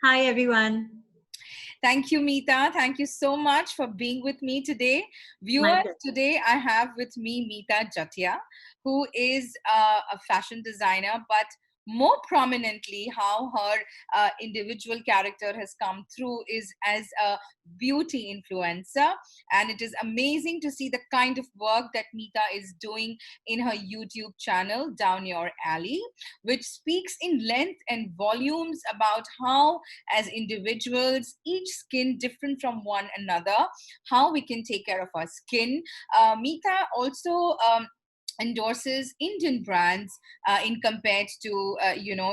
Hi, everyone. Thank you, Mita. Thank you so much for being with me today. My Viewers, pleasure. today I have with me Mita Jatia, who is a fashion designer, but more prominently, how her individual character has come through is as a beauty influencer. And it is amazing to see the kind of work that Mita is doing in her YouTube channel, Down Your Alley, which speaks in length and volumes about how as individuals, each skin different from one another, how we can take care of our skin. Mita also endorses Indian brands in compared to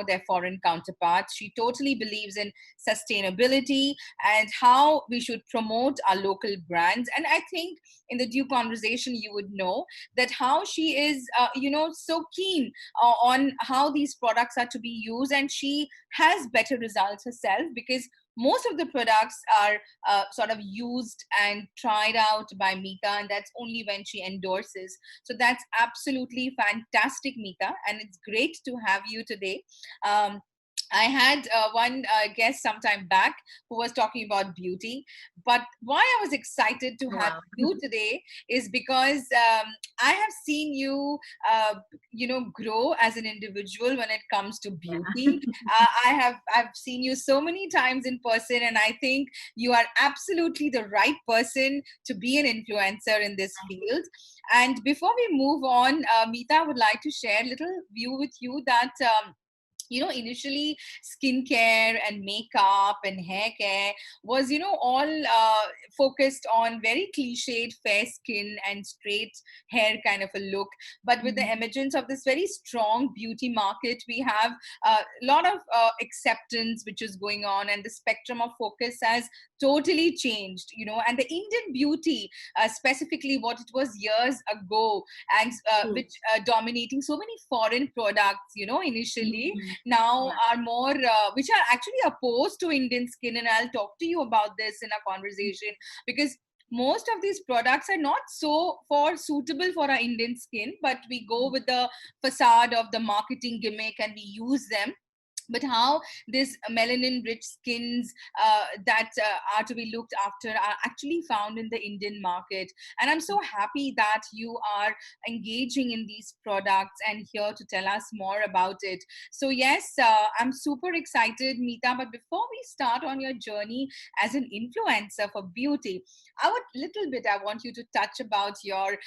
their foreign counterparts. She totally believes in sustainability and how we should promote our local brands. And I think in the due conversation you would know that how she is so keen on how these products are to be used, and she has better results herself because most of the products are sort of used and tried out by Mita, and that's only when she endorses. So that's absolutely fantastic, Mita, and it's great to have you today. Um, I had one guest sometime back who was talking about beauty, but why I was excited to have Wow. you today is because I have seen you, grow as an individual when it comes to Yeah. beauty. I've seen you so many times in person, and I think you are absolutely the right person to be an influencer in this field. And before we move on, Meeta, I would like to share a little view with you that. Initially skincare and makeup and hair care was all focused on very cliched fair skin and straight hair kind of a look, but with the Mhm. emergence of this very strong beauty market, we have a lot of acceptance which is going on, and the spectrum of focus has totally changed, and the Indian beauty, specifically what it was years ago, and True. which dominating so many foreign products, initially, Mhm. now Yeah. are more which are actually opposed to Indian skin. And I'll talk to you about this in a conversation because most of these products are not so for suitable for our Indian skin, but we go with the facade of the marketing gimmick and we use them. But how these melanin rich skins that are to be looked after are actually found in the Indian market. And I'm so happy that you are engaging in these products and here to tell us more about it. So yes, I'm super excited, Meeta, but before we start on your journey as an influencer for beauty, I want you to touch about your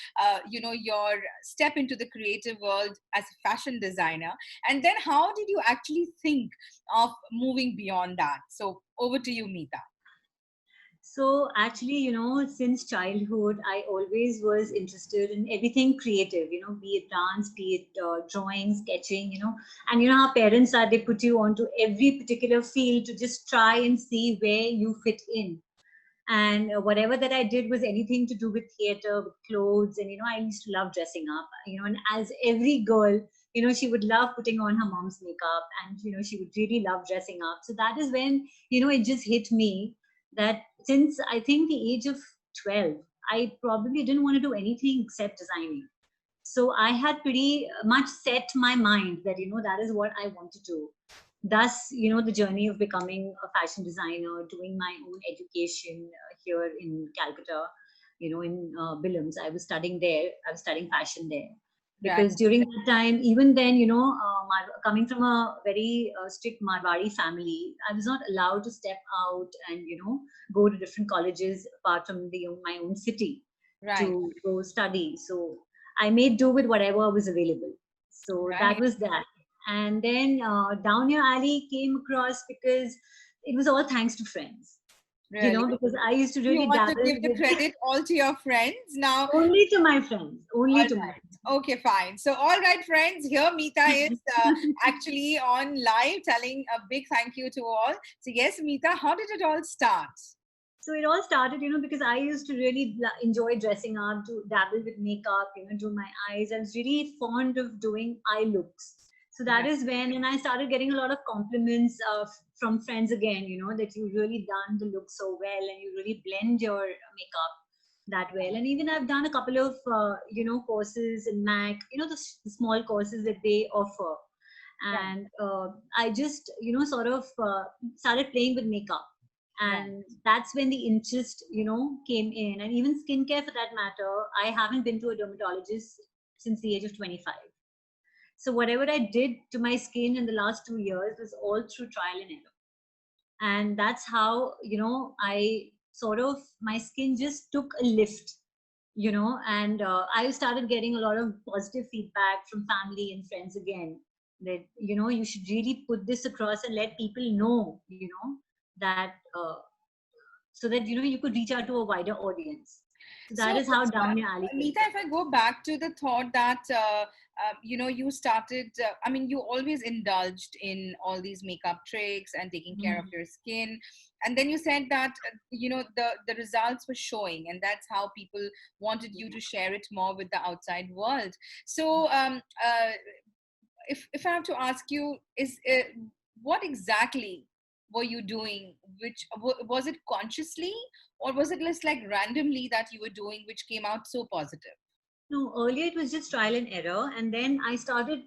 step into the creative world as a fashion designer, and then how did you actually think of moving beyond that? So over to you, Meeta. So actually, since childhood, I always was interested in everything creative, be it dance, be it drawing, sketching, and how parents are, they put you onto every particular field to just try and see where you fit in. And whatever that I did was anything to do with theater, with clothes, and I used to love dressing up, and as every girl, she would love putting on her mom's makeup, and she would really love dressing up. So that is when it just hit me that since I think the age of 12, I probably didn't want to do anything except designing. So I had pretty much set my mind that that is what I want to do. Thus, the journey of becoming a fashion designer, doing my own education here in Calcutta, in Billams. I was studying there. I was studying fashion there Right. because during that time, even then, coming from a very strict Marwari family, I was not allowed to step out and go to different colleges apart from my own city Right. to go study. So I made do with whatever was available. So that Right. was that. And then Down Your Alley came across because it was all thanks to friends, Really. because I used to You really want to dabble give the with credit all to your friends now. only to my friends, All only to my right. Okay, fine. So, all right, friends, here Meeta is friends. actually on live telling a big thank you to all. So, yes, Meeta, how did it all start? So it all started, because I used to really enjoy dressing up, to dabble with makeup, do my eyes. I was really fond of doing eye looks. So that Right. is when, and I started getting a lot of compliments from friends again, that you really done the look so well and you really blend your makeup that well. And even I've done a couple of, courses in MAC, the small courses that they offer. Right. And I just, sort of started playing with makeup. Right. And that's when the interest, came in. And even skincare for that matter, I haven't been to a dermatologist since the age of 25. So whatever I did to my skin in the last 2 years was all through trial and error. And that's how, I sort of, my skin just took a lift, and I started getting a lot of positive feedback from family and friends again, that, you should really put this across and let people know, that so that, you could reach out to a wider audience. So that So, is how Down Your Alley came Nita, from. if I go back to the thought that you started, I mean, you always indulged in all these makeup tricks and taking care of Mhm. your skin, and then you said that the results were showing, and that's how people wanted you to share it more with the outside world. So, if I have to ask you, is what exactly were you doing? Which was it consciously, or was it just like randomly that you were doing, which came out so positive? No, earlier it was just trial and error, and then I started,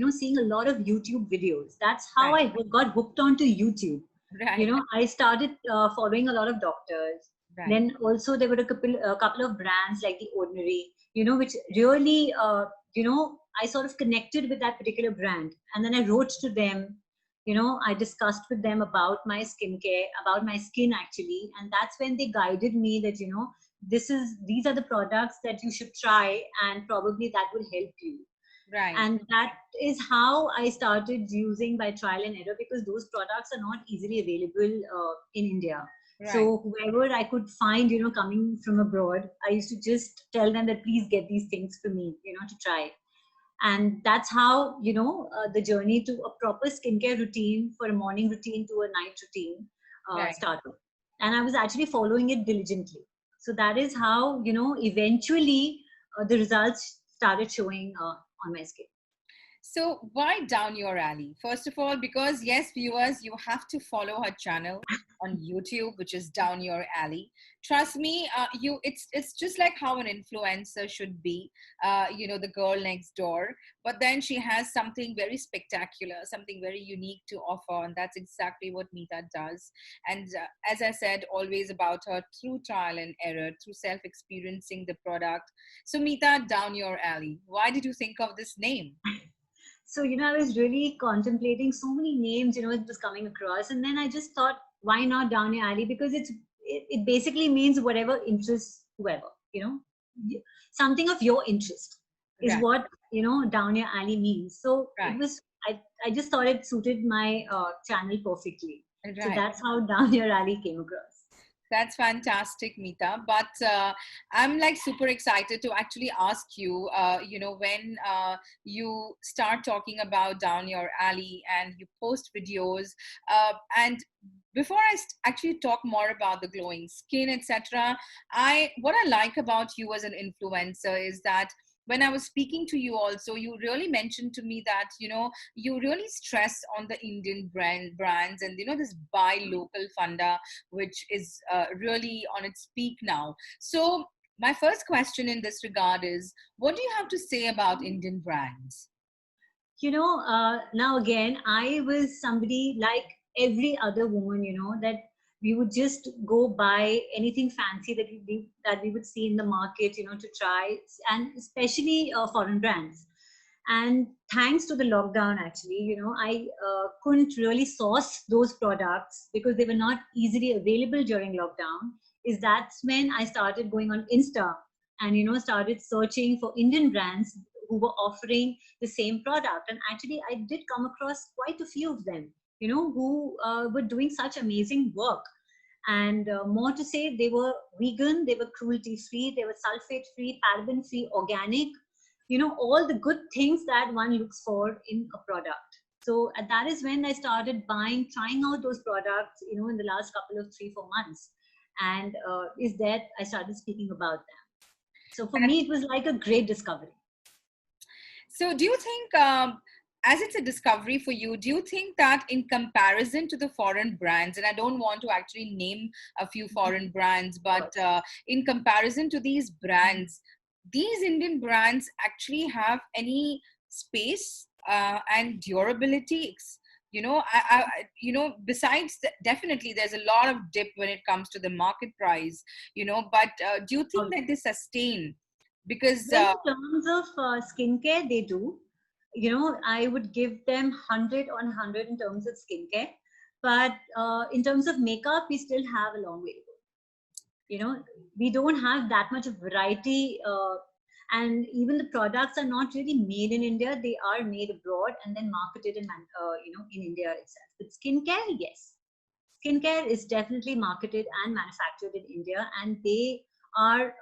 seeing a lot of YouTube videos. That's how Right, I got hooked onto YouTube. right, I started following a lot of doctors. right, Then also there were a couple of brands like The Ordinary, which really, I sort of connected with that particular brand, and then I wrote to them. I discussed with them about my skincare, about my skin actually, and that's when they guided me that, these are the products that you should try, and probably that will help you. right, And that is how I started using by trial and error, because those products are not easily available in India. right. So whoever I could find, coming from abroad, I used to just tell them that please get these things for me, to try. And that's how, the journey to a proper skincare routine, for a morning routine to a night routine, Right. started. And I was actually following it diligently. So that is how, eventually the results started showing on my skin. So why Down Your Alley? First of all, because yes, viewers, you have to follow her channel on YouTube, which is Down Your Alley. Trust me, it's just like how an influencer should be. The girl next door. But then she has something very spectacular, something very unique to offer, and that's exactly what Mita does. And as I said, always about her through trial and error, through self-experiencing the product. So Mita, Down Your Alley. Why did you think of this name? So, I was really contemplating so many names, it was coming across. And then I just thought, why not Down Your Alley? Because it basically means whatever interests whoever, something of your interest is Right. what, Down Your Alley means. So it Right. was, I just thought it suited my channel perfectly. So Right. that's how Down Your Alley came across. That's fantastic, Mita. But I'm like super excited to actually ask you, when you start talking about Down Your Alley and you post videos, and before I actually talk more about the glowing skin, etc., what I like about you as an influencer is that when I was speaking to you also, you really mentioned to me that, you really stress on the Indian brands and, this buy local funda, which is really on its peak now. So my first question in this regard is, what do you have to say about Indian brands? Now again, I was somebody like every other woman, that we would just go buy anything fancy that we would see in the market, to try, and especially foreign brands. And thanks to the lockdown, actually, I couldn't really source those products because they were not easily available during lockdown. Is that's when I started going on Insta and started searching for Indian brands who were offering the same product. And actually, I did come across quite a few of them, who were doing such amazing work. And more to say, they were vegan, they were cruelty free, they were sulfate free, paraben free, organic, all the good things that one looks for in a product. So that is when I started trying out those products, in the last couple of 3-4 months. And is that I started speaking about them. So for me, it was like a great discovery. So, do you think, as it's a discovery for you, do you think that in comparison to the foreign brands, and I don't want to actually name a few foreign brands, but in comparison to these brands, these Indian brands actually have any space and durability. Besides definitely there's a lot of dip when it comes to the market price, but do you think that they sustain? Because Well, in terms of skincare, they do. I would give them 100 on 100 in terms of skincare. But in terms of makeup, we still have a long way to go. We don't have that much of variety. And even the products are not really made in India. They are made abroad and then marketed in India itself. But skincare, yes. Skincare is definitely marketed and manufactured in India, and they are,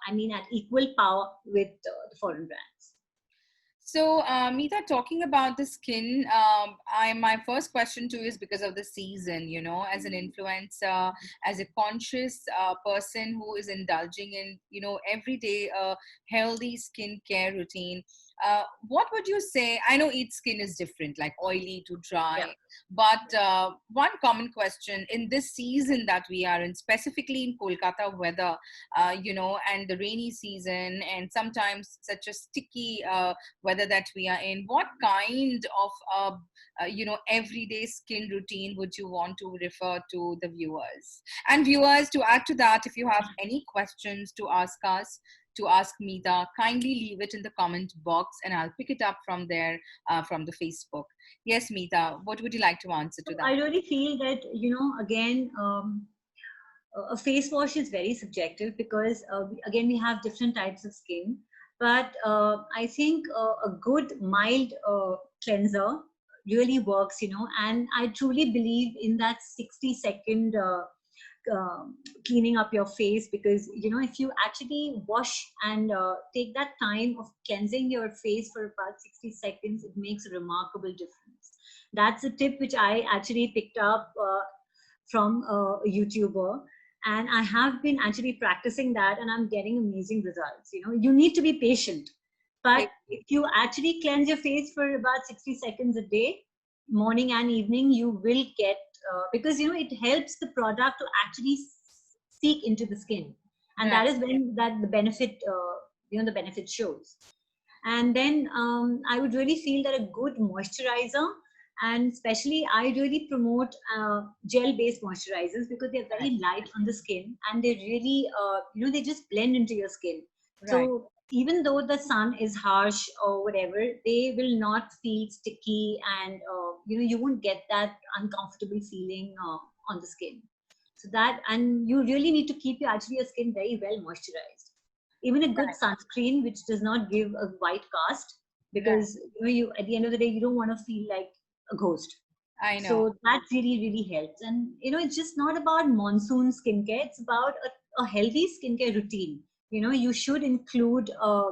at equal power with the foreign brands. So, Mita, talking about the skin, my first question to you is because of the season, as an influencer, as a conscious person who is indulging in, everyday healthy skincare routine. What would you say? I know each skin is different, like oily to dry, Yeah. but one common question in this season that we are in, specifically in Kolkata weather, and the rainy season, and sometimes such a sticky weather that we are in, what kind of everyday skin routine would you want to refer to the viewers? And viewers, to add to that, if you have any questions to ask us, to ask Mita, kindly leave it in the comment box and I'll pick it up from there, from the Facebook. Yes, Mita, what would you like to answer to that? I really feel that, again, a face wash is very subjective because, again, we have different types of skin. But I think a good mild cleanser really works, and I truly believe in that 60-second cleaning up your face, because if you actually wash and take that time of cleansing your face for about 60 seconds, it makes a remarkable difference. That's a tip which I actually picked up from a YouTuber, and I have been actually practicing that, and I'm getting amazing results. You need to be patient, but if you actually cleanse your face for about 60 seconds a day, morning and evening, you will get because it helps the product to actually seek into the skin, and that is when that the benefit the benefit shows. And then I would really feel that a good moisturizer, and especially I really promote gel based moisturizers, because they're very light on the skin, and they really they just blend into your skin. So even though the sun is harsh or whatever, they will not feel sticky, and you won't get that uncomfortable feeling on the skin. So that, and you really need to keep your skin very well moisturized. Even a good sunscreen which does not give a white cast, because you at the end of the day, you don't want to feel like a ghost. I know. So that really helps. And it's just not about monsoon skincare, it's about a healthy skincare routine. You should include a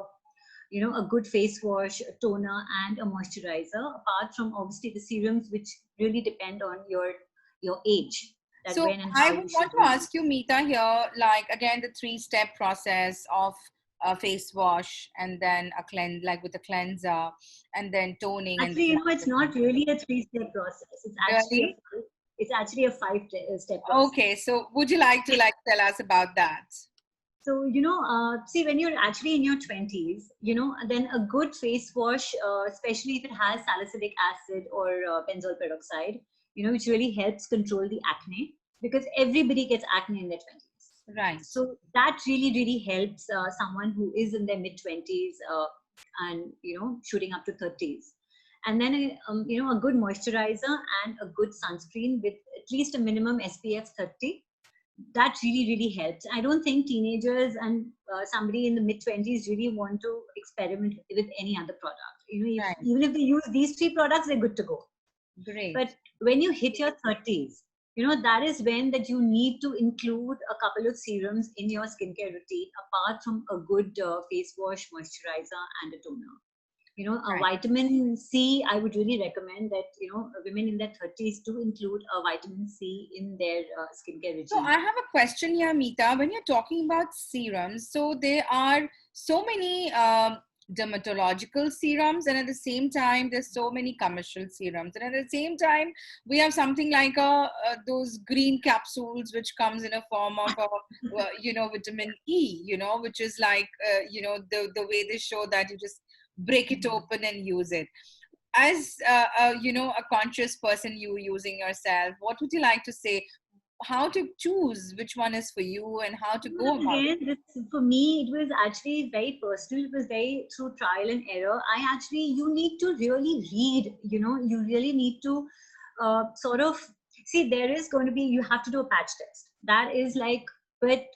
good face wash, a toner, and a moisturizer, apart from obviously the serums, which really depend on your age. So I would want to ask you, Mita, here, like again, the 3-step process of a face wash, and then a cleanse, like with a cleanser, and then toning. Actually, it's not really a 3-step process. It's actually a 5-step process. Okay, so would you like to tell us about that? So, see, when you're actually in your 20s, then a good face wash, especially if it has salicylic acid or benzoyl peroxide, which really helps control the acne, because everybody gets acne in their 20s. Right. So that really helps someone who is in their mid-20s and, shooting up to 30s. And then, a good moisturizer and a good sunscreen with at least a minimum SPF 30. That really helps. I don't think teenagers and somebody in the mid-20s really want to experiment with any other product. Even if they use these 3 products, they're good to go. Great. But when you hit your 30s, that is when that you need to include a couple of serums in your skincare routine, apart from a good face wash, moisturizer, and a toner. A vitamin C, I would really recommend that, women in their 30s do include a vitamin C in their skincare routine. So I have a question here, Mita. When you're talking about serums, so there are so many dermatological serums, and at the same time there's so many commercial serums, and at the same time we have something like those green capsules which comes in a form of vitamin E, which is like the way they show that you just break it open and use it. As a conscious person, you using yourself, what would you like to say? How to choose which one is for you and how to go about it? Again, this, for me, it was actually very personal. It was very through trial and error. You need to really read, you really need to sort of see, there is going to be, you have to do a patch test. That is like, but,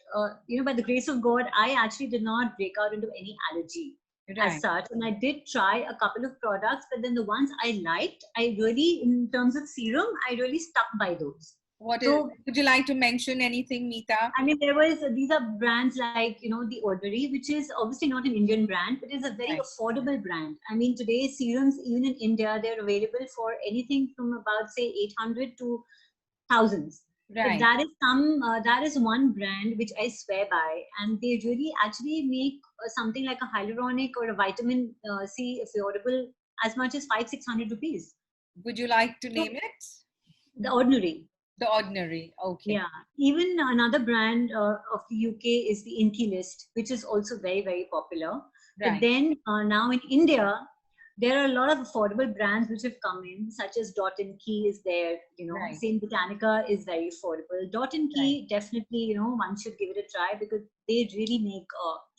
by the grace of God, I actually did not break out into any allergy as Right. such. And I did try a couple of products, but then the ones I liked, I really, in terms of serum, I really stuck by those. What is, So would you like to mention anything, Mita? I mean, these are brands like, The Ordinary, which is obviously not an Indian brand, but is a very Right. affordable brand. I mean, today serums, even in India, they're available for anything from about, say, 800 to thousands. But Right. that is one brand which I swear by, and they really actually make something like a hyaluronic or a vitamin C affordable as much as 500-600 rupees. Would you like to So name it? The Ordinary. The Ordinary. Okay. Yeah, even another brand of the UK is the Inky List, which is also very, very popular. But Right. then now in India, there are a lot of affordable brands which have come in, such as Dot and Key is there. Right. Saint Botanica is very affordable. Dot and Right. Key, definitely, one should give it a try because they really make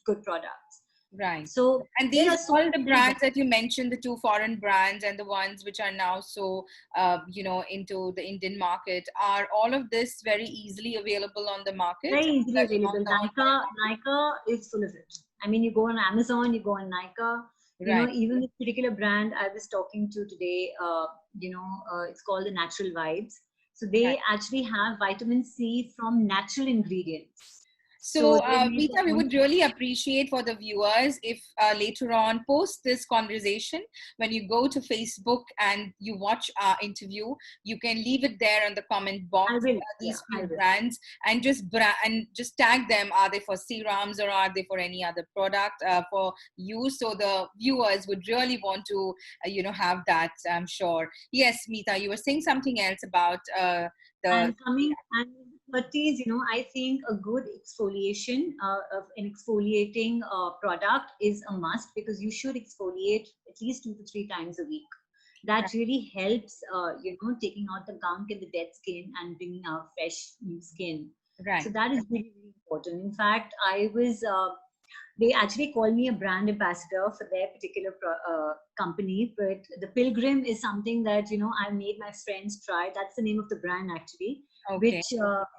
good products. Right. So And there these, are so all the many brands that you mentioned, the two foreign brands and the ones which are now so, into the Indian market, are all of this very easily available on the market, very easily on available. the online Nykaa is full of it. I mean, you go on Amazon, you go on Nykaa. market? Right. Even this particular brand I was talking to today, it's called the Natural Vibes. So Right. they actually have vitamin C from natural ingredients. So So, they make Meeta, we their own. would really appreciate for the viewers if later on, post this conversation, when you go to Facebook and you watch our interview, you can leave it there in the comment I box, will. Yeah, these I few will. brands, and just tag them. Are they for serums or are they for any other product for use? So the viewers would really want to, have that. I'm sure. Yes, Meeta, you were saying something else about the. And coming and 30s, I think a good exfoliation of an exfoliating product is a must because you should exfoliate at least 2 to 3 times a week. That really helps, taking out the gunk in the dead skin and bringing out fresh new skin. So Right. that is really, really important. In fact, they actually call me a brand ambassador for their particular company, but the Pilgrim is something that I made my friends try. That's the name of the brand actually, Okay. which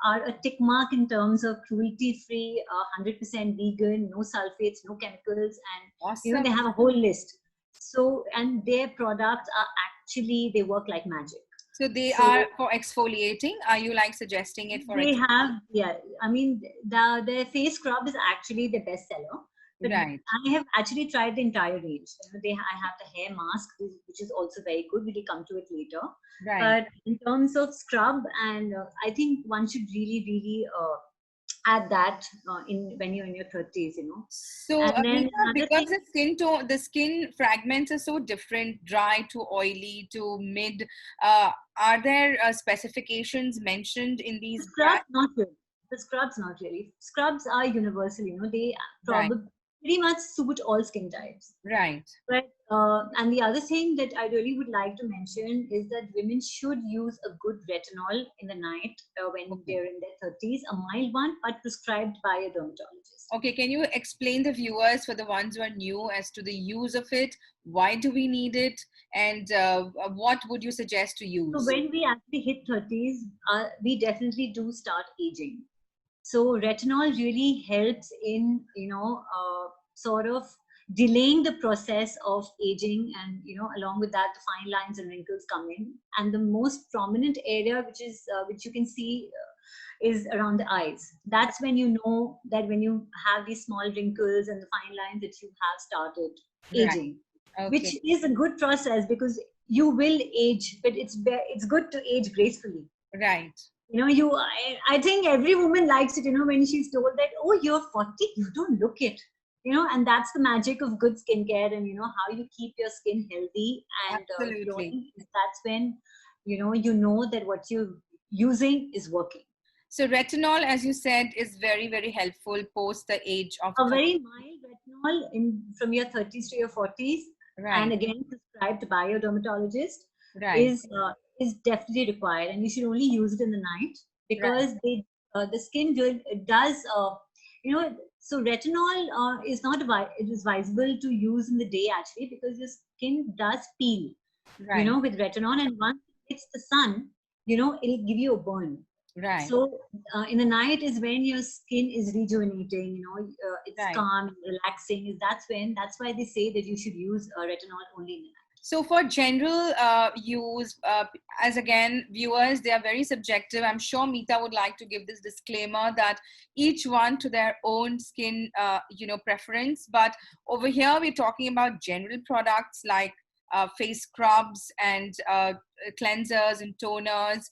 are a tick mark in terms of cruelty free, 100% vegan, no sulfates, no chemicals, and Awesome. they have a whole list. So, and their products are actually, they work like magic. So they are So for exfoliating. Are you like suggesting it for they have, exfoliating? yeah, I mean, their face scrub is actually the best seller. But Right. I have actually tried the entire range. I have the hair mask, which is also very good. We will come to it later. Right. But in terms of scrub, and I think one should really, really add that in when you're in your 30s, So, And then Meeta, another because thing, the skin fragments are so different, dry to oily to mid, are there specifications mentioned in the these scrubs brands? not really. The scrubs not really. Scrubs are universal. They Right. probably pretty much suit all skin types. Right. But and the other thing that I really would like to mention is that women should use a good retinol in the night when Okay. they're in their 30s, a mild one, but prescribed by a dermatologist. Okay. Can you explain the viewers, for the ones who are new, as to the use of it? Why do we need it? And what would you suggest to So use? when we actually hit 30s, we definitely do start aging. So retinol really helps in, sort of delaying the process of aging, and along with that, the fine lines and wrinkles come in. And the most prominent area, which you can see, is around the eyes. That's when you know that when you have these small wrinkles and the fine lines, that you have started Right. aging, which Okay. is a good process because you will age, but it's good to age gracefully. Right. I think every woman likes it, when she's told that, oh, you're 40, you don't look it. And that's the magic of good skincare, and how you keep your skin healthy and Absolutely. glowing. That's when you know that what you're using is working. So retinol, as you said, is very, very helpful post the age of A 30. very mild retinol from your 30s to your 40s Right. and again prescribed by a dermatologist, Right. is definitely required, and you should only use it in the night, Right. because the skin does so retinol is not it is visible to use in the day actually, because your skin does peel, Right. with retinol, and once it hits the sun, it'll give you a burn. Right. So in the night is when your skin is rejuvenating, it's Right. calm and relaxing. That's why they say that you should use retinol only in the night. So for general use, as again, viewers, they are very subjective. I'm sure Mita would like to give this disclaimer that each one to their own skin, preference. But over here, we're talking about general products like face scrubs and cleansers and toners,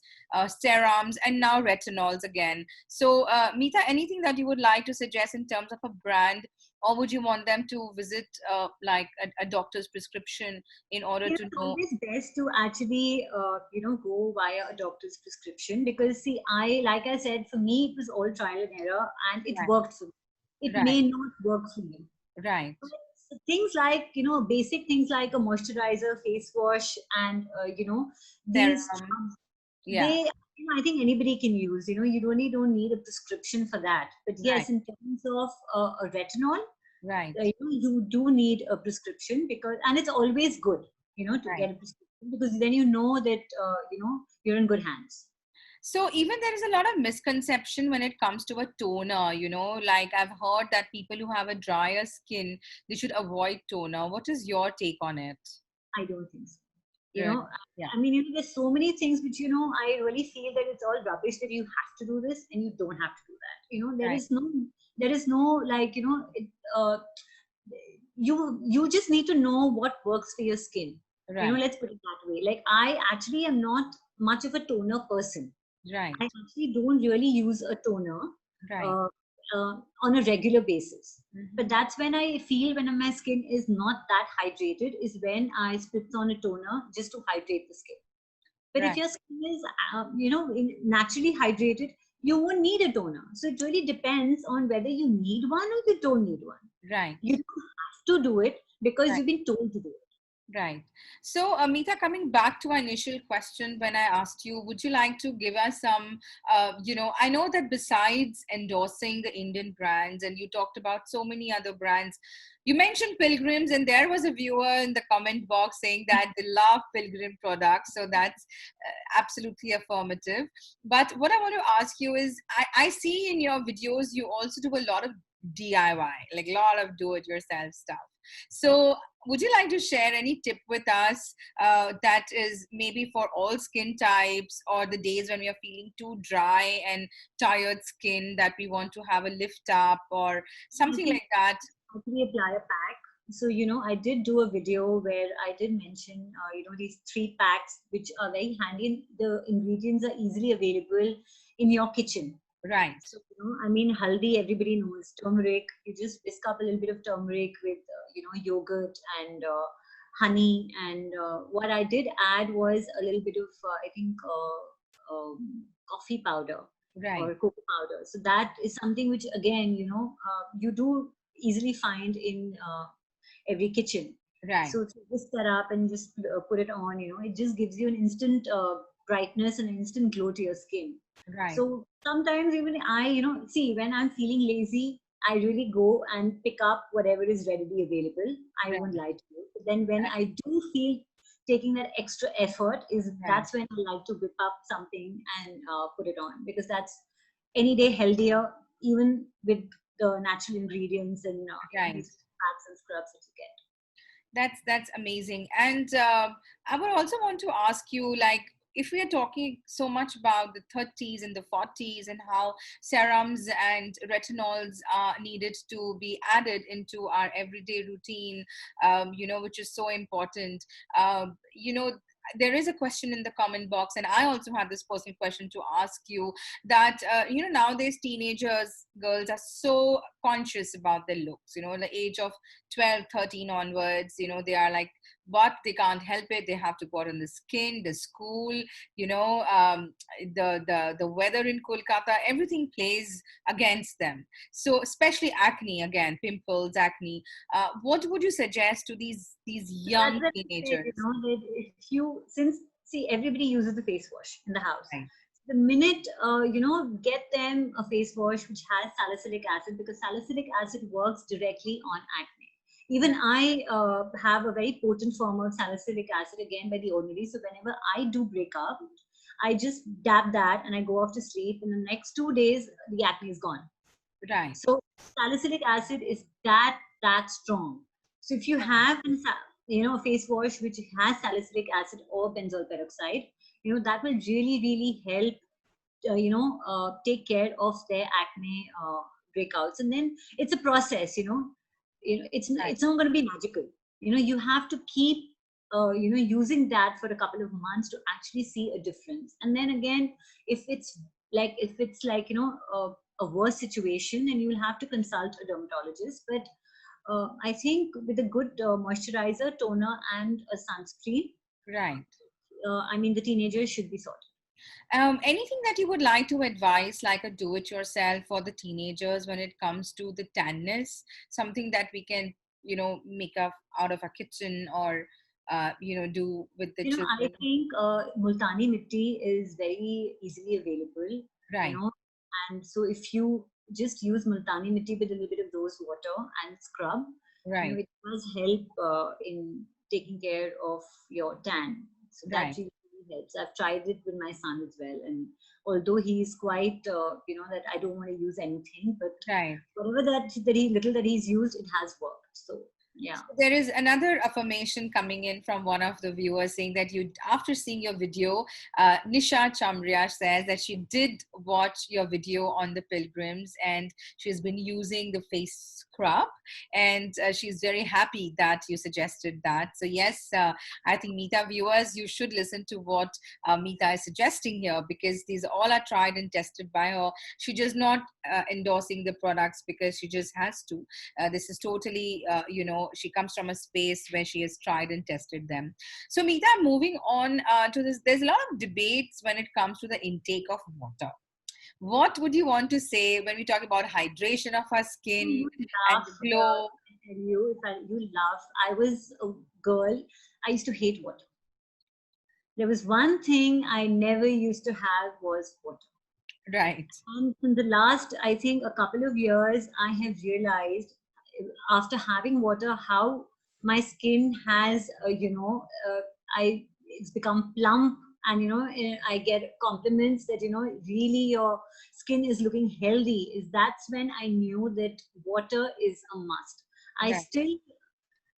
serums, and now retinols again. So, Mita, anything that you would like to suggest in terms of a brand, or would you want them to visit like a doctor's prescription in order to It's know? always best to actually, go via a doctor's prescription, because, see, like I said, for me, it was all trial and error, and it Right. worked for me. It Right. may not work for you. Right. But things like, basic things like a moisturizer, face wash, and, these Serum. scrubs, Yeah. I think anybody can use. You really don't need a prescription for that. But Right. yes, in terms of a retinol, Right. you do need a prescription, and it's always good, to Right. get a prescription, because then you know that, you're in good hands. So even there is a lot of misconception when it comes to a toner, like I've heard that people who have a drier skin, they should avoid toner. What is your take on it? I don't think so. You Really? know, Yeah. I mean, there's so many things which, I really feel that it's all rubbish that you have to do this and you don't have to do that. Right. There is no, like, you just need to know what works for your skin. Right. Let's put it that way. Like, I actually am not much of a toner person. Right. I actually don't really use a toner Right. uh, on a regular basis. But Hmm. that's when I feel when my skin is not that hydrated, is when I spritz on a toner just to hydrate the skin. But if Right. your skin is, naturally hydrated, you won't need a toner. So it really depends on whether you need one or you don't need one. Right. You don't have to do it because Right. you've been told to do it. Right. So, Amita, coming back to our initial question, when I asked you, would you like to give us some, I know that besides endorsing the Indian brands, and you talked about so many other brands, you mentioned Pilgrims, and there was a viewer in the comment box saying that they love Pilgrim products. So that's absolutely affirmative. But what I want to ask you is, I see in your videos, you also do a lot of DIY, like a lot of do it yourself stuff. So, would you like to share any tip with us that is maybe for all skin types, or the days when we are feeling too dry and tired skin that we want to have a lift up or I something think like that? actually apply a pack. So, I did do a video where I did mention, these 3 packs, which are very handy. And the ingredients are easily available in your kitchen. Right, So, I mean, haldi, everybody knows. Turmeric, you just whisk up a little bit of turmeric with, yogurt and honey. And what I did add was a little bit of, I think, coffee powder right, or cocoa powder. So that is something which, again, you do easily find in every kitchen. right, So to whisk that up and just put it on, it just gives you an instant brightness and an instant glow to your skin. right, So sometimes even I, see, when I'm feeling lazy, I really go and pick up whatever is readily available. I right, won't lie to you. But then when I do feel taking that extra effort, right. that's when I like to whip up something and put it on, because that's any day healthier, even with the natural ingredients and Right. these packs and scrubs that you get. That's amazing. And I would also want to ask you, like, if we are talking so much about the 30s and the 40s and how serums and retinols are needed to be added into our everyday routine, which is so important. There is a question in the comment box, and I also have this personal question to ask you, that nowadays teenagers, girls are so conscious about their looks, the age of 12, 13 onwards, they are like but they can't help it. They have to go out on the skin, the school, the weather in Kolkata, everything plays against them. So especially acne, again, pimples, acne. What would you suggest to these So young that's what I said, teenagers? that if you, since, see, everybody uses the face wash in the house. Right, The minute, get them a face wash which has salicylic acid, because salicylic acid works directly on acne. Even right, I have a very potent form of salicylic acid, again by the ordinary. So whenever I do break up, I just dab that and I go off to sleep. In the next 2 days, the acne is gone. right, So salicylic acid is that strong. So if you have a face wash which has salicylic acid or benzoyl peroxide, that will really help take care of their acne breakouts. And then it's a process. right, It's not going to be magical. You have to keep using that for a couple of months to actually see a difference. And then again, if it's like a worse situation, then you'll have to consult a dermatologist. But I think with a good moisturizer, toner, and a sunscreen, right. I mean, the teenagers should be sorted. Anything that you would like to advise, like a do-it-yourself for the teenagers when it comes to the tanness? Something that we can, make up out of a kitchen or, do with the I children. think Multani Mitti is very easily available, you Right, know, and so if you just use Multani Mitti with a little bit of rose water and scrub, right, it does help in taking care of your tan. So that right, really helps. I've tried it with my son as well, and although he's quite, that I don't want to use anything, but right. whatever that he's used, it has worked. So yeah. So there is another affirmation coming in from one of the viewers saying that after seeing your video, Nisha Chamria says that she did watch your video on the pilgrims and she's been using the face scrub, and she's very happy that you suggested that. So yes, I think Mita viewers, you should listen to what Mita is suggesting here, because these all are tried and tested by her. She just not endorsing the products because she just has to. This is totally, she comes from a space where she has tried and tested them. So, Meeta, moving on to this, there's a lot of debates when it comes to the intake of water. What would you want to say when we talk about hydration of our skin You and laugh. the glow? I tell you, you laugh. I was a girl. I used to hate water. There was one thing I never used to have was water. Right, And in the last, I think, a couple of years, I have realized after having water how my skin has, I it's become plump, and I get compliments that really your skin is looking healthy. Is That's when I knew that water is a must. I right, still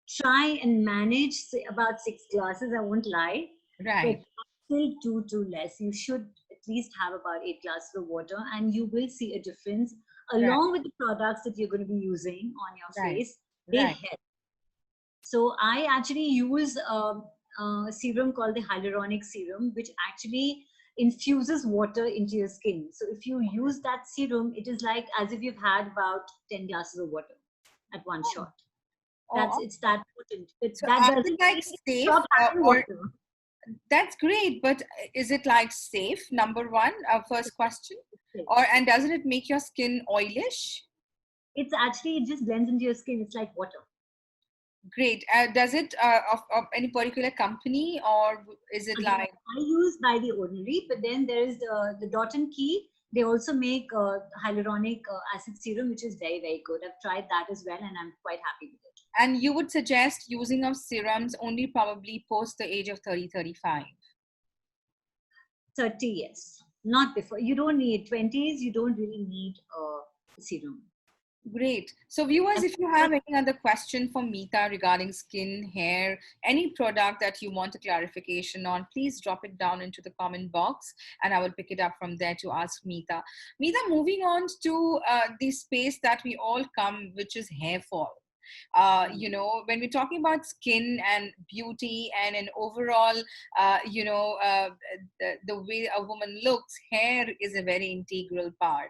try and manage, say, about 6 glasses. I won't lie, but right, still too less. You should at least have about 8 glasses of water, and you will see a difference. right, Along with the products that you're going to be using on your right, face, they right, help. So I actually use a serum called the hyaluronic serum, which actually infuses water into your skin. So if you use that serum, it is like as if you've had about 10 glasses of water at one oh, shot. oh, It's that potent. But so that are they doesn't like mean you safe, stop having or water. that's great, but is it like safe? Number one, first question. It's Or and doesn't it make your skin oilish? actually, it just blends into your skin. It's like water. Great. Does it of any particular company, or is it Again, like I use By the Ordinary, but then there is the Dot and Key. They also make hyaluronic acid serum, which is very good. I've tried that as well, and I'm quite happy with it. and you would suggest using of serums only probably post the age of 30, 35? 30, yes, not before. You don't need 20s. You don't really need serum. Great. So viewers, That's if you have any other question for Meeta regarding skin, hair, any product that you want a clarification on, please drop it down into the comment box and I will pick it up from there to ask Meeta. Meeta, moving on to the space that we all come, which is hair fall. When we're talking about skin and beauty and an overall, the way a woman looks, hair is a very integral part.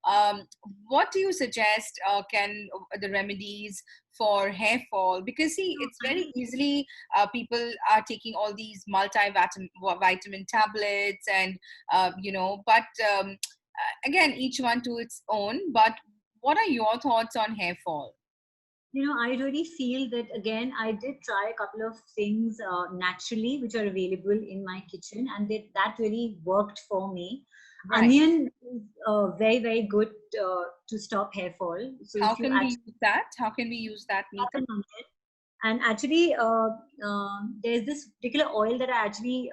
Um, what do you suggest can the remedies for hair fall? Because see, it's very easily people are taking all these multivitamin tablets and again, each one to its own. But what are your thoughts on hair fall? I really feel that again, I did try a couple of things naturally, which are available in my kitchen, and that really worked for me. Right. Onion is very, very good to stop hair fall. So How if you can we actually use that? How can we use that, have Mita? an onion, and actually, there's this particular oil that I actually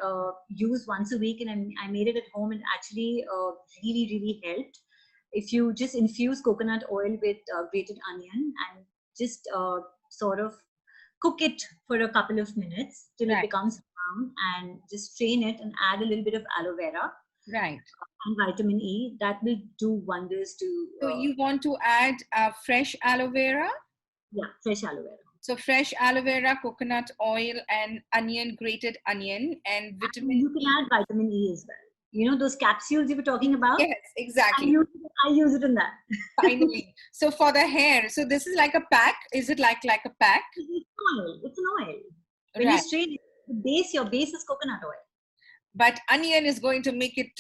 use once a week, and I made it at home, and actually really, really helped. If you just infuse coconut oil with grated onion and just sort of cook it for a couple of minutes till it Right, becomes brown, and just strain it and add a little bit of aloe vera right. and vitamin E, that will do wonders to, So you want to add fresh aloe vera? yeah, fresh aloe vera. So fresh aloe vera, coconut oil, and onion, grated onion, and And vitamin you can E. add vitamin E as well. Those capsules you were talking about? Yes, I exactly. use I use it in that. Finally. So for the hair, so this is like a pack. Is it like a pack? It's oil. It's an oil. When you Right. strain it, your base is coconut oil. But onion is going to make it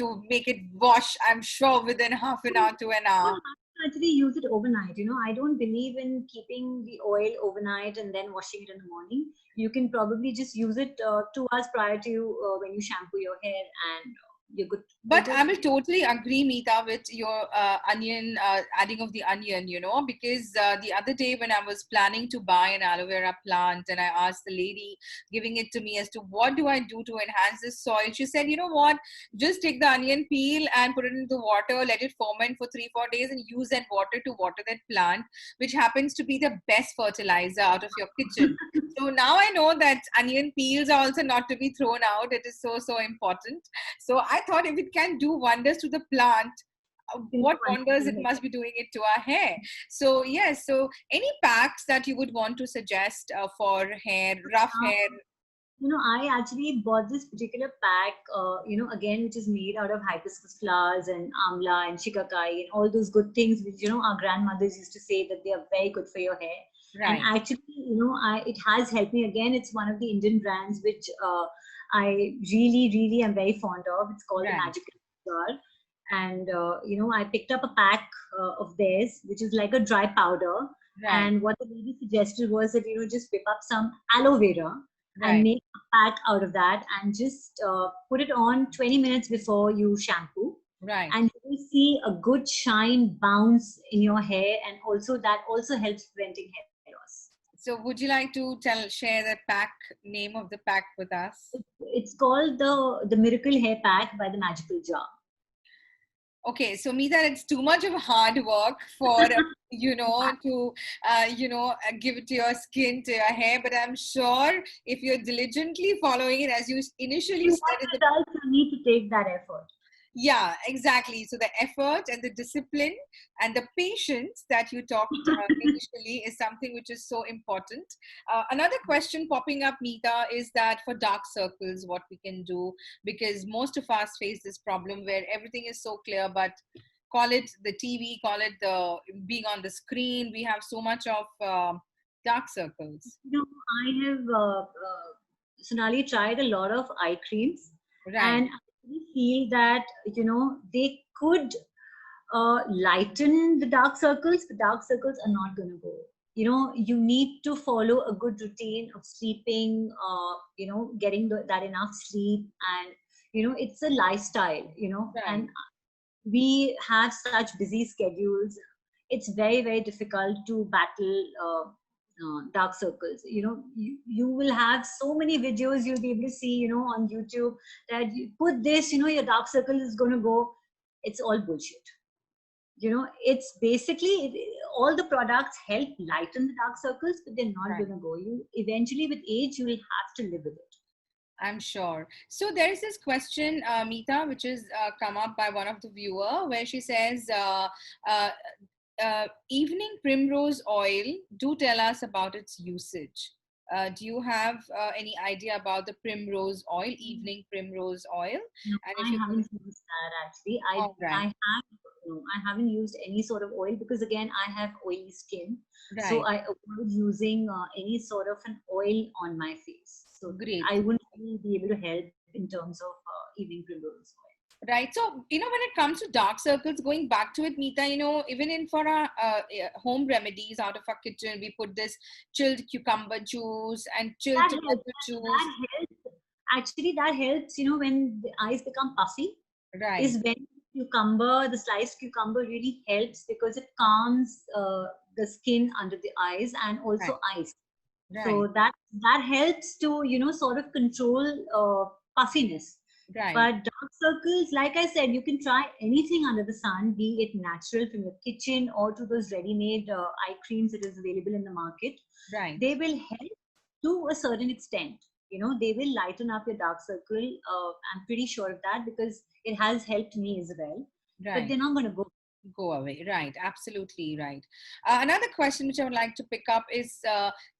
wash, I'm sure, within half an hour to an You hour. don't have to actually use it overnight. I don't believe in keeping the oil overnight and then washing it in the morning. You can probably just use it 2 hours prior to when you shampoo your hair, and you're good. You're But good. I will totally agree, Meeta, with your adding of the onion, because the other day when I was planning to buy an aloe vera plant and I asked the lady giving it to me as to what do I do to enhance this soil, she said, you know what, just take the onion peel and put it into water, let it ferment for 3-4 days and use that water to water that plant, which happens to be the best fertilizer out of your kitchen. So now I know that onion peels are also not to be thrown out. It is so, so important. So I thought if it can do wonders to the plant, what wonders it must be doing it to our hair. So yes, so any packs that you would want to suggest for hair, rough hair? I actually bought this particular pack, again, which is made out of hibiscus flowers and amla and shikakai and all those good things which, our grandmothers used to say that they are very good for your hair. And Right, actually, it has helped me. Again, it's one of the Indian brands which I really, really am very fond of. It's called the right, Magical Jar. And, I picked up a pack of theirs, which is like a dry powder. right, And what the lady suggested was that, just whip up some aloe vera and right, make a pack out of that, and just put it on 20 minutes before you shampoo, right. and you will see a good shine bounce in your hair, and also that also helps preventing hair loss. So would you like to share the pack name of the pack with us? It's called the Miracle Hair Pack by the Magical Jar. Okay, so Meeta, it's too much of hard work for to give it to your skin, to your hair. But I'm sure if you're diligently following it, as you If initially you said want in the results, you need to take that effort. yeah, exactly. So the effort and the discipline and the patience that you talked initially is something which is so important. Another question popping up, Meeta, is that for dark circles, what we can do, because most of us face this problem where everything is so clear, but call it the TV, call it the being on the screen, we have so much of dark circles. I have Sonali tried a lot of eye creams, Right, and I really feel that they could lighten the dark circles. The dark circles are not going to go. You need to follow a good routine of sleeping, getting that enough sleep, and it's a lifestyle. right, And we have such busy schedules. It's very, very difficult to battle dark circles. You will have so many videos you'll be able to see on YouTube, that you put this, your dark circle is going to go. It's all bullshit. It's basically all the products help lighten the dark circles, but they're not right. going to go. You eventually, with age, you will have to live with it. I'm sure. So there is this question, Meeta, which is come up by one of the viewer, where she says, uh, evening primrose oil, do tell us about its usage. Do you have any idea about the primrose oil, evening primrose oil? No, And I if you could, haven't used that actually. all I right, have no, I haven't used any sort of oil because again I have oily skin, so right, I avoid using any sort of an oil on my face. So great. I wouldn't really be able to help in terms of evening primrose oil. Right. So, when it comes to dark circles, going back to it, Meeta, even in for our home remedies out of our kitchen, we put this chilled cucumber juice and chilled That helps. tomato juice. That helps. Actually, that helps. You know, when the eyes become puffy, Right, is when cucumber, the sliced cucumber really helps because it calms the skin under the eyes and right, also eyes. right, So that helps to sort of control puffiness. right, But dark circles, like I said, you can try anything under the sun, be it natural from your kitchen or to those ready-made eye creams that is available in the market. right, They will help to a certain extent. They will lighten up your dark circle. I'm pretty sure of that because it has helped me as well. But right. they're not going to go. Go away. Right. Absolutely right. Another question which I would like to pick up is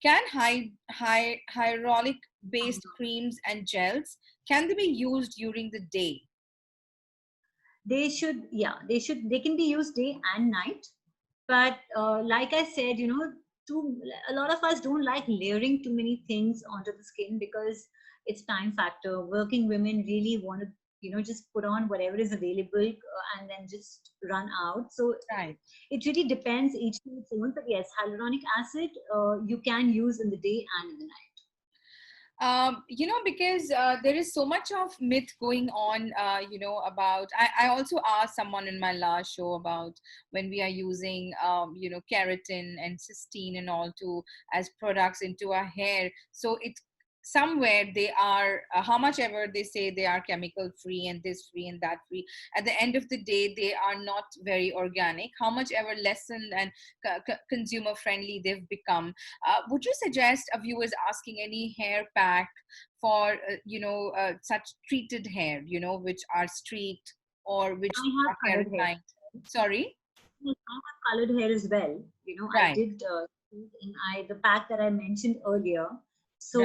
can hyaluronic based creams and gels, can they be used during the day? They should, yeah, they can be used day and night. But like I said, too, a lot of us don't like layering too many things onto the skin because it's time factor. Working women really want to, just put on whatever is available and then just run out. So Right. it really depends each to its own. But yes, hyaluronic acid you can use in the day and in the night. Because there is so much of myth going on, about, I also asked someone in my last show about when we are using, keratin and cysteine and all to as products into our hair. So it's somewhere they are, how much ever they say they are chemical free and this free and that free, at the end of the day they are not very organic, how much ever lessened and consumer friendly they've become. Would you suggest a viewer is asking any hair pack for such treated hair, which are streaked or which I have are colored hair. keratinized? Sorry. Yes, I have colored hair as well. I Right, did in the pack that I mentioned earlier. right. So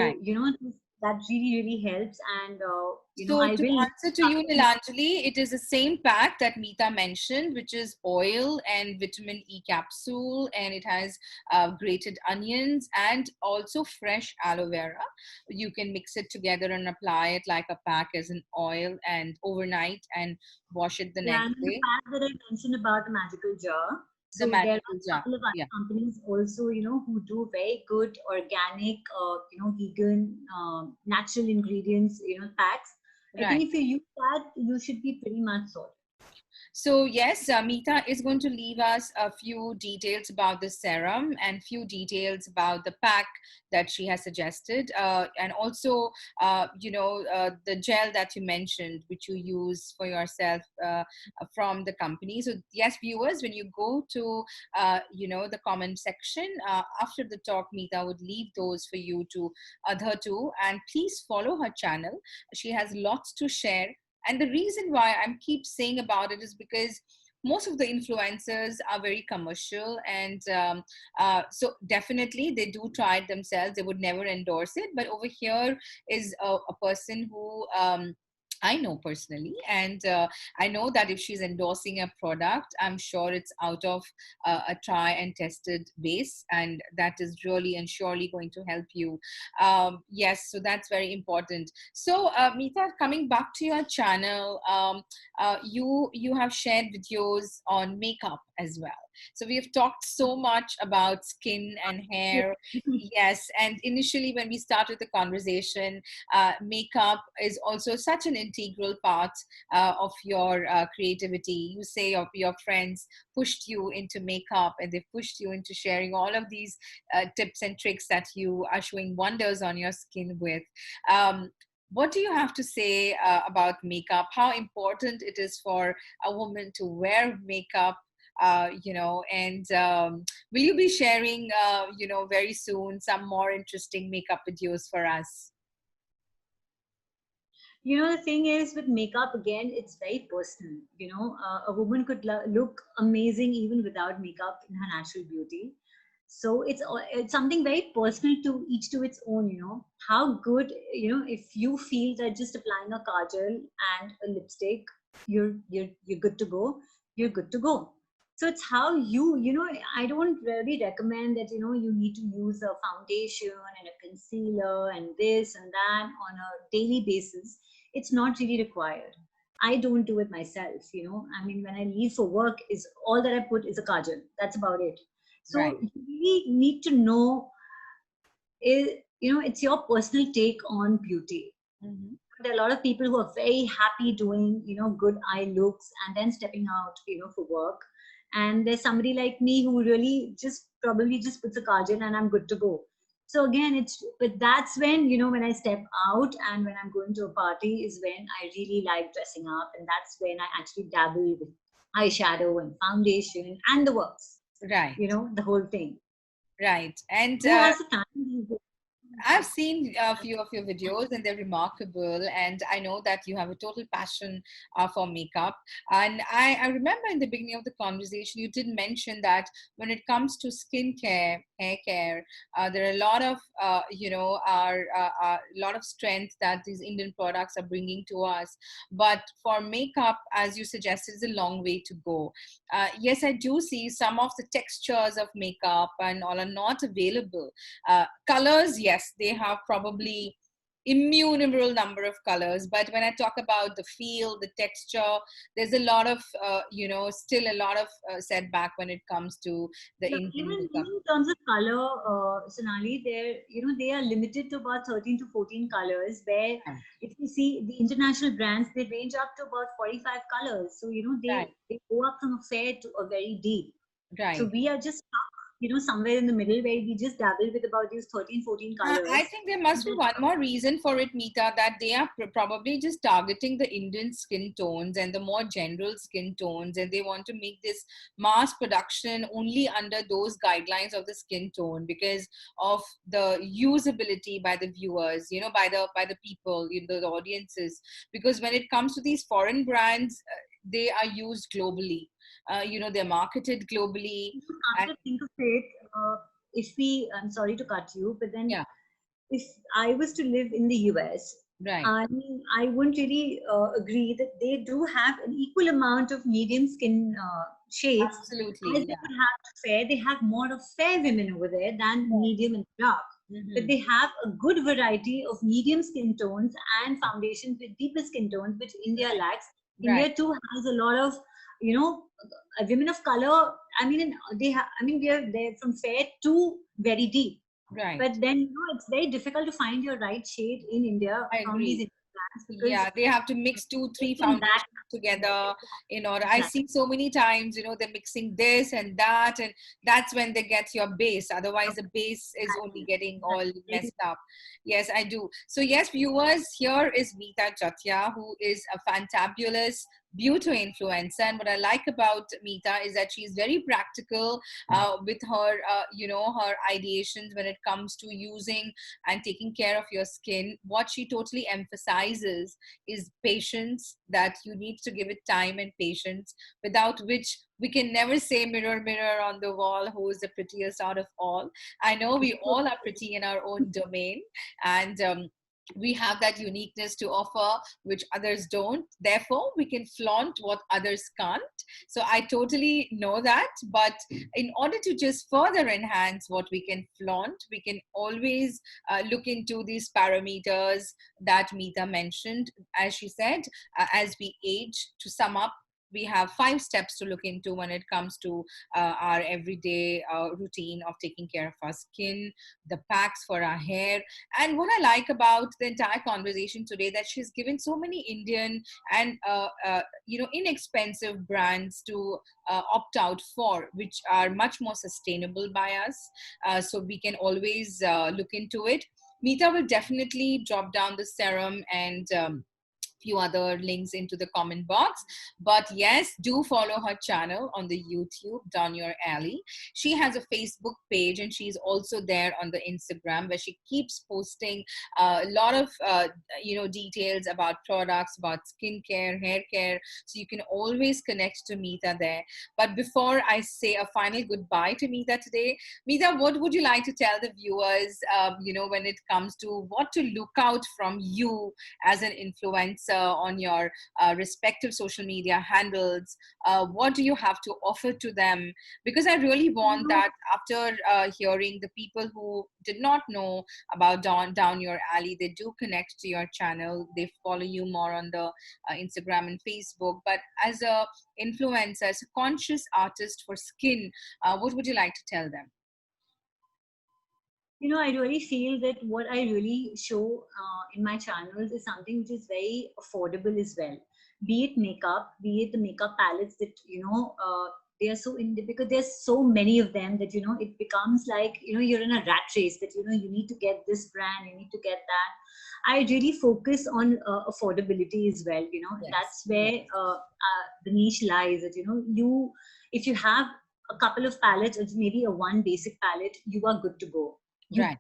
that really really helps, and So I to will. answer to you, Nilanjali, it is the same pack that Meeta mentioned, which is oil and vitamin E capsule, and it has grated onions and also fresh aloe vera. You can mix it together and apply it like a pack as an oil and overnight and wash it the Yeah, next and the day. pack that I mentioned about the magical jar. The So there are magical a jar. couple of Yeah. other companies also, who do very good organic, vegan, natural ingredients, packs. I Right. think if you use that, you should be pretty much sorted. So yes, Meeta is going to leave us a few details about the serum and few details about the pack that she has suggested, and also, the gel that you mentioned, which you use for yourself from the company. So yes, viewers, when you go to, the comment section after the talk, Meeta would leave those for you to adhere to, and please follow her channel. She has lots to share, and the reason why I'm keep saying about it is because most of the influencers are very commercial, and so definitely they do try it themselves, they would never endorse it, but over here is a person who I know personally, and I know that if she's endorsing a product, I'm sure it's out of a try and tested base, and that is really and surely going to help you. Yes, so that's very important. So, Meeta, coming back to your channel, you have shared videos on makeup as well. So we have talked so much about skin and hair. Yes, and initially when we started the conversation, makeup is also such an integral part of your creativity. You say your friends pushed you into makeup and they pushed you into sharing all of these tips and tricks that you are showing wonders on your skin with. What do you have to say about makeup? How important it is for a woman to wear makeup? And will you be sharing, very soon some more interesting makeup videos for us? The thing is with makeup, again, it's very personal. A woman could look amazing even without makeup in her natural beauty. So it's something very personal to each to its own. How good, if you feel that just applying a kajal and a lipstick, you're good to go. You're good to go. So it's how I don't really recommend that you need to use a foundation and a concealer and this and that on a daily basis. It's not really required. I don't do it myself. I mean, when I leave for work, is all that I put is a kajal. That's about it. Right. So you really need to know, it's your personal take on beauty. Mm-hmm. There are a lot of people who are very happy doing, good eye looks and then stepping out, for work. And there's somebody like me who really just probably just puts a kajal and I'm good to go. So again, but that's when, when I step out and when I'm going to a party is when I really like dressing up. And that's when I actually dabble with eyeshadow and foundation and the works, Right. the whole thing. Right. And Who has the time these days? I've seen a few of your videos and they're remarkable. And I know that you have a total passion for makeup. And I remember in the beginning of the conversation, you did mention that when it comes to skincare, hair care, there are a lot of, a lot of strength that these Indian products are bringing to us. But for makeup, as you suggested, is a long way to go. Yes, I do see some of the textures of makeup and all are not available. Colors, yes, they have probably innumerable number of colors, but when I talk about the feel, the texture, there's a lot of still a lot of setback when it comes to the Yeah, Indian even makeup. in terms of color, Sonali, they are limited to about 13 to 14 colors. Where Right. if you see the international brands, they range up to about 45 colors. So Right. they go up from a fair to a very deep. So Right. we are just stuck, somewhere in the middle where we just dabble with about these 13, 14 I colors. think there must And be then one more reason for it, Mita, that they are probably just targeting the Indian skin tones and the more general skin tones, and they want to make this mass production only under those guidelines of the skin tone because of the usability by the viewers, by the people, the audiences. Because when it comes to these foreign brands, they are used globally. They're marketed globally, you come and to think of it, if we, I'm sorry to cut you, but then yeah, if I was to live in the US, right, I mean, I wouldn't really agree that they do have an equal amount of medium skin shades as absolutely, they yeah. would have to fair. They have more of fair women over there than medium and dark. But Hmm. they have a good variety of medium skin tones and foundations with deeper skin tones, which India Right, lacks. right. India too has a lot of, you know, women of color. I mean, we are there from fair to very deep. Right. But then, it's very difficult to find your right shade in India I from these agree. Indian brands because Yeah, they have to mix two, they three can lack. foundations together in order. I Exactly. see so many times, they're mixing this and that, and that's when they get your base. Otherwise, the base is only getting all Exactly. messed up. Yes, I do. So, yes, viewers, here is Mita Jatia, who is a fantabulous beauty influencer. And what I like about Mita is that she's very practical with her, her ideations when it comes to using and taking care of your skin. What she totally emphasizes is patience, that you need to give it time and patience, without which we can never say mirror, mirror on the wall, who is the prettiest out of all. I know we all are pretty in our own domain, and we have that uniqueness to offer which others don't, therefore we can flaunt what others can't. So I totally know that, but in order to just further enhance what we can flaunt, we can always look into these parameters that Mita mentioned. As she said, as we age, to sum up, we have 5 steps to look into when it comes to our everyday routine of taking care of our skin, the packs for our hair. And what I like about the entire conversation today, that she's given so many Indian and inexpensive brands to opt out for, which are much more sustainable by us. So we can always look into it. Mita will definitely drop down the serum and few other links into the comment box. But yes, do follow her channel on the YouTube, Down Your Alley. She has a Facebook page, and she's also there on the Instagram, where she keeps posting a lot of details about products, about skincare, hair care. So you can always connect to Mita there. But before I say a final goodbye to Mita today, Mita, what would you like to tell the viewers, when it comes to what to look out from you as an influencer on your respective social media handles? What do you have to offer to them? Because I really want that after hearing the people who did not know about Down Your Alley, they do connect to your channel. They follow you more on the Instagram and Facebook. But as a influencer, as a conscious artist for skin, what would you like to tell them? I really feel that what I really show in my channels is something which is very affordable as well. Be it makeup, be it the makeup palettes that, they are so in, because there's so many of them that, it becomes like, you're in a rat race that, you need to get this brand, you need to get that. I really focus on affordability as well. Yes. That's where the niche lies, that, if you have a couple of palettes or maybe a one basic palette, you are good to go. Right.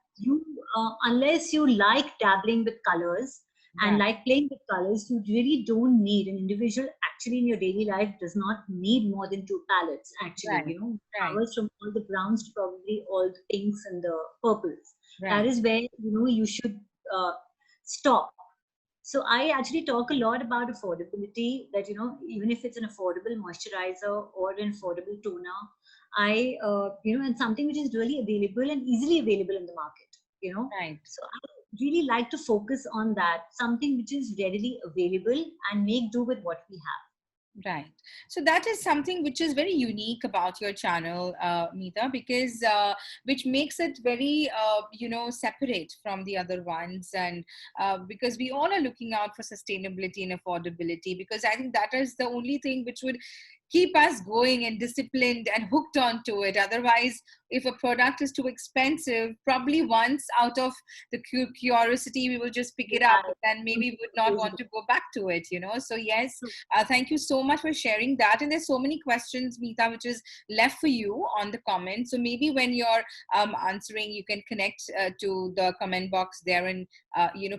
Unless you like dabbling with colors and like playing with colors, you really don't need an individual. Actually, in your daily life, does not need more than two palettes. Actually, colors from all the browns to probably all the pinks and the purples. That is where you should stop. So I actually talk a lot about affordability. That even if it's an affordable moisturizer or an affordable toner, and something which is really available and easily available in the market. So I really like to focus on that, something which is readily available, and make do with what we have. Right. So that is something which is very unique about your channel, Mita, because which makes it very, separate from the other ones. And because we all are looking out for sustainability and affordability, because I think that is the only thing which would keep us going and disciplined and hooked onto it. Otherwise, if a product is too expensive, probably once out of the curiosity, we will just pick it up, and maybe we would not want to go back to it, So yes, thank you so much for sharing that. And there's so many questions, Mita, which is left for you on the comments. So maybe when you're answering, you can connect to the comment box there and,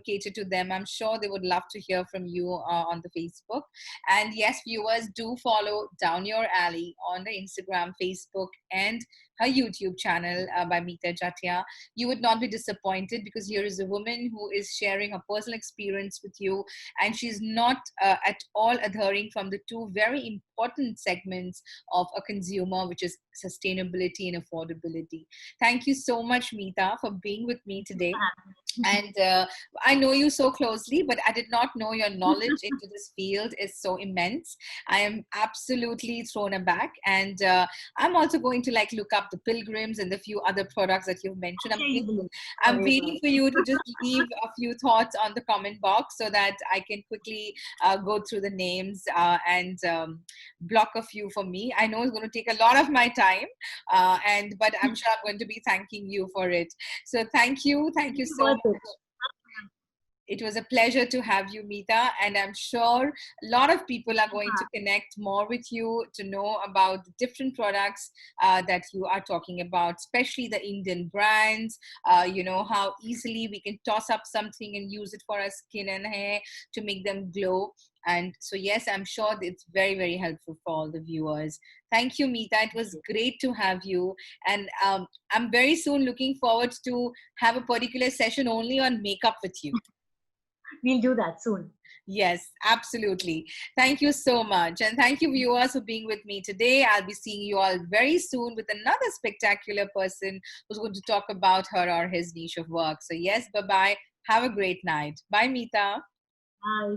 cater to them. I'm sure they would love to hear from you on the Facebook. And yes, viewers, do follow Down Your Alley on the Instagram, Facebook, and her YouTube channel by Mita Jatia. You would not be disappointed, because here is a woman who is sharing her personal experience with you, and she's not at all adhering from the two very important segments of a consumer, which is sustainability and affordability. Thank you so much, Mita, for being with me today. And I know you so closely, but I did not know your knowledge into this field is so immense. I am absolutely thrown aback. And I'm also going to look up the Pilgrims and the few other products that you've mentioned. I'm waiting for you to just leave a few thoughts on the comment box so that I can quickly go through the names and block a few for me. I know it's going to take a lot of my time, but I'm sure I'm going to be thanking you for it. So thank you so much. It was a pleasure to have you, Mita, and I'm sure a lot of people are going to connect more with you to know about the different products that you are talking about, especially the Indian brands, how easily we can toss up something and use it for our skin and hair to make them glow. And so, yes, I'm sure it's very, very helpful for all the viewers. Thank you, Mita. It was great to have you. And I'm very soon looking forward to have a particular session only on makeup with you. We'll do that soon. Yes, absolutely. Thank you so much. And thank you, viewers, for being with me today. I'll be seeing you all very soon with another spectacular person who's going to talk about her or his niche of work. So yes, bye-bye. Have a great night. Bye, Mita. Bye.